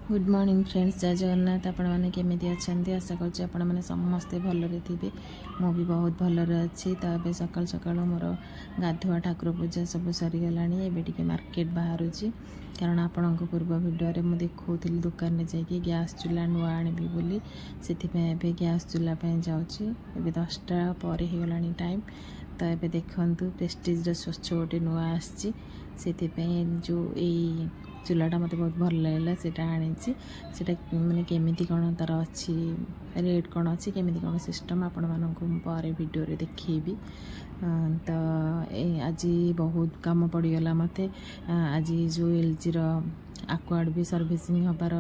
Good morning friends, जय जगन्नाथ। आपण मैंने केमी अच्छा आशा करुँच आपण मैंने समस्ते भलरे थे। मु भी बहुत भलरे अच्छी। तो ये सकाल सकाल मोर गाधुआ ठाकुर पूजा सब सरीगला। एबे मार्केट बाहर कारण आपण पूर्व भिडियो मुझे देखी दुकान में जाकि गैस चूल्हा नुआ आनबी बोली से गैस चूल्हा जाऊँगी। 10टा पर होगा टाइम। तो ये देखु प्रेस्टीज स्वच्छ गोटे नुआ आसी जो ये चूल्हाटा मत बहुत भल लगे से आनी मैंने केमी कौन तार अच्छी रेट कौन अच्छी केमी कौन सिस्टम आपण मानक पर भिडियो देखी। तो आज बहुत काम पड़गला मत। आज जो LG आक्वार्ड भी सर्विसिंग हबार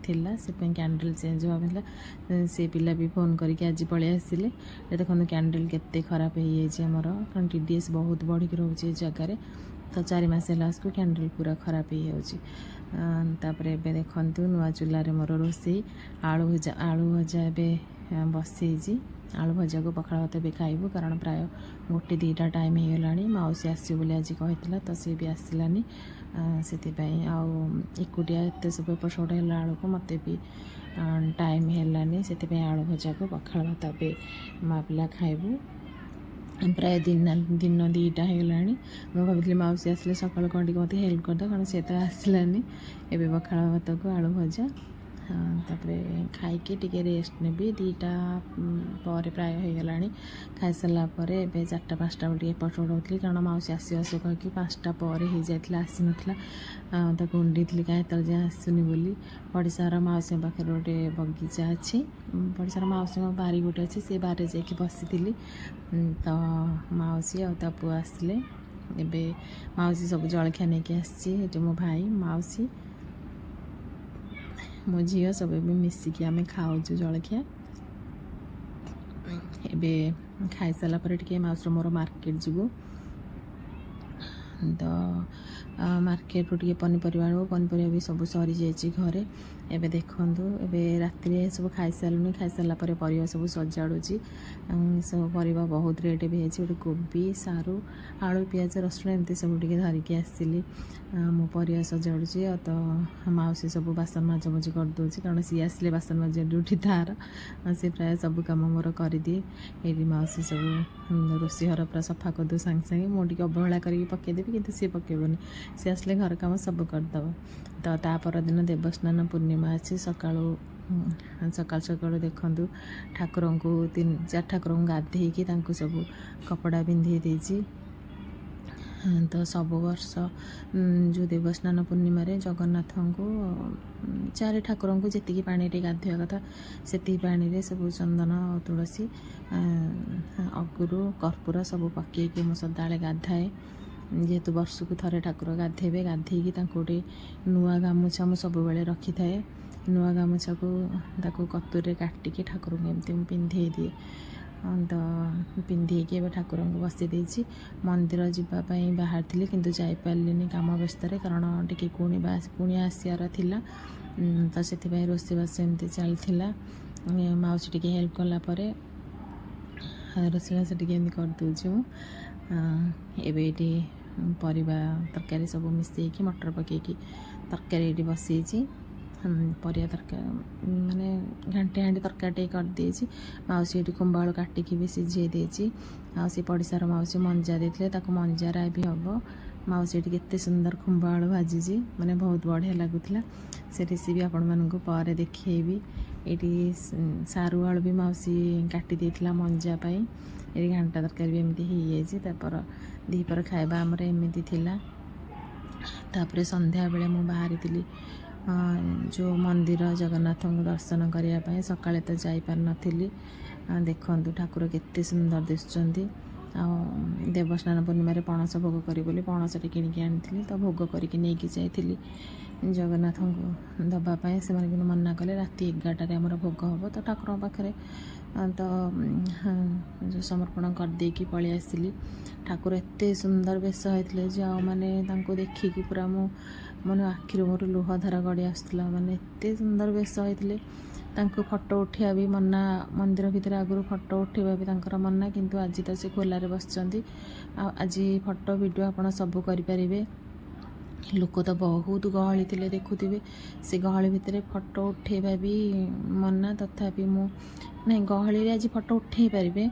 थिला से कैंडल चेंज होगा। से पिला भी फोन करके आज पलि आसिले। देखो कैंडल केते खराब हो जामर कारण TDS बहुत बढ़िक रोचे जगार। तो 4 मास लास्ट को कैंडल पूरा खराब होपर। एवं देखु नुआ चूल्हार मोर रोसे आलू भजा एवं बसई। आलू भजा को पखाड़ भात भी खाइबू कारण प्राय 1-2टा टाइम होगा। मौसी आस आज कहला तो सी भी आसलानी से एकुटिया एत सब एपट सेपट है बेलू मत भी टाइम है से आलू भजा को पखाड़ भात भी माँ पिला खाइबू। प्राय दिन 2टा होगा। मुझे भावी मौसी आसले सकाल कौन मत हेल्प करदे कारण सी तो आसलानी। एवं पखाड़ भात को आलू भजा तापर खाइके टिके रेस्ट नेबी। 2टा पर प्राय होगा। खाई सारा पर 4टा-5टा बेल एपट सेपट होती कारण मौसी आस आस कहीकि 5टा पर हो जाता आसी नाला उंडी थी कहीं तले जाए आसुनी बोली। पड़शार मौसी पाखे गोटे बगीचा अच्छी। पड़शार मौसी बारी गोटे अच्छी से बारे जाकि बसी। तो मौसी आ पुआ आसले। एबे मौसी सब जलखिया नहीं कि आसी। मो भाई मौसी मो झील सब भी मिसिकी आम खाऊ जलखिया। एबे खाई सारा पर मौसर मोर मार्केट जीवु। तो मार्केट टे पनीपरिया आनू पनीपरिया भी सब सरी जाइए घरे। एबे देखु एबे राति सब खाई सारूनी। खाई सारा पर परिवा सब सजाड़ुची। सब परिवा बहुत रेट भी गोटे कोबी सारू आलू पियाज रसुण एमती सब धरिकी आसली। मो परिवा सजाड़ुची। तो मौसी सब बासन मजामजी करदे कारण सी आसले बासन मजा ड्यूटी तार से प्राय सब कम मोर कर दिए। ये मौसी सब रोषे घर पूरा सफा करदे सांगे सांगे। मुझे अवहेला करके पकईदेवी कि सी पकेबनी। सी आसले घर काम सब करदब। तो ता परदिन देवस्नान पूर्णिमा अच्छी। सकाल सकाल देखु ठाकुर को 3-4 ठाकुर गाधेकी सब कपड़ा पिंधे देची। तो सब वर्ष जो देवस्नान पूर्णिमा जगन्नाथ को 4 ठाकुर को जी पानी गाधोवा कथा से पानी सब चंदन तुलसी अगुरु कर्पूर सब पकईकी मो सदा गाधाए। जेहेतु वर्ष को थरे ठाकुर गाधेबे गाधेकी गोटे नुआ गामुछा मु सब बेले रखी थाए। नुआ गामुछा को कतुरे काटिकी ठाकुर को एमती पिंधे दिए। तो पिंधेकी ठाकुर को बसी देछि। मंदिर जावाई बाहर थी किंतु जापारे काम व्यस्त कारण टी कुणिया आसार थिला। तो से रोषेबास एमती चलता। मौसी टी हेल्प कलापर रोषेबास टी करदे। मुझे परिवा तरकारी सब मिसेकी मटर पकईकी तरकारी ये बसई। परिया तरकारी माने घाटे हांडी तरकारी कर देछि। मौसी ये कुंभ आलू काटिकी भी सिझे देछि। सी पड़शार मौसी मंजा देते मंजारा भी हम। मौसी केते सुंदर कुंभ आलू भाजी माने बहुत बढ़िया लगुला। से रेसिपी आपण मानक पर देखी। ये सारू आलू भी मौसी काटी देथिला मंजा पाई। ये घाटा तरकारी भी एमती हो दीपर खाଇବା आमर एमती थिला। तापर संध्या बेले मु बाहरी थी जो मंदिर जगन्नाथ को दर्शन करने। सकाଳେ तो जापार नी। देखु ठाकुर केते सुंदर दिशुचंती। देवस्नान पूर्णिमा पणस भोग करी बोली पणस किणिकी आनी तो भोग करके नहीं जाइली जगन्नाथ को दवापाई। से मना कले राति 11टार आमर भोग हम। तो ठाकुर पाखे तो जो समर्पण करदेकी पलि आसली। ठाकुर एत सुंदर बेश होते जो मैंने देखिकी पूरा मो मन आखिर मोर लुहधार गड़ी आसला। माने एत सुंदर बेश होते फोटो उठा भी मना। मंदिर भितर आगु फोटो उठा भी मना किंतु आज तो से खोलारे बसचंती। आज फोटो वीडियो आप सब करें। ଲୋକ ତ ବହୁତ ଗହଳି ଥିଲେ, ଦେଖୁଥିବେ। ସେ ଗହଳି ଭିତରେ ଫଟୋ ଉଠାଇବା ବି ମନା, ତଥାପି ମୁଁ, ନାଇଁ ଗହଳିରେ ଆଜି ଫଟୋ ଉଠାଇ ପାରିବେ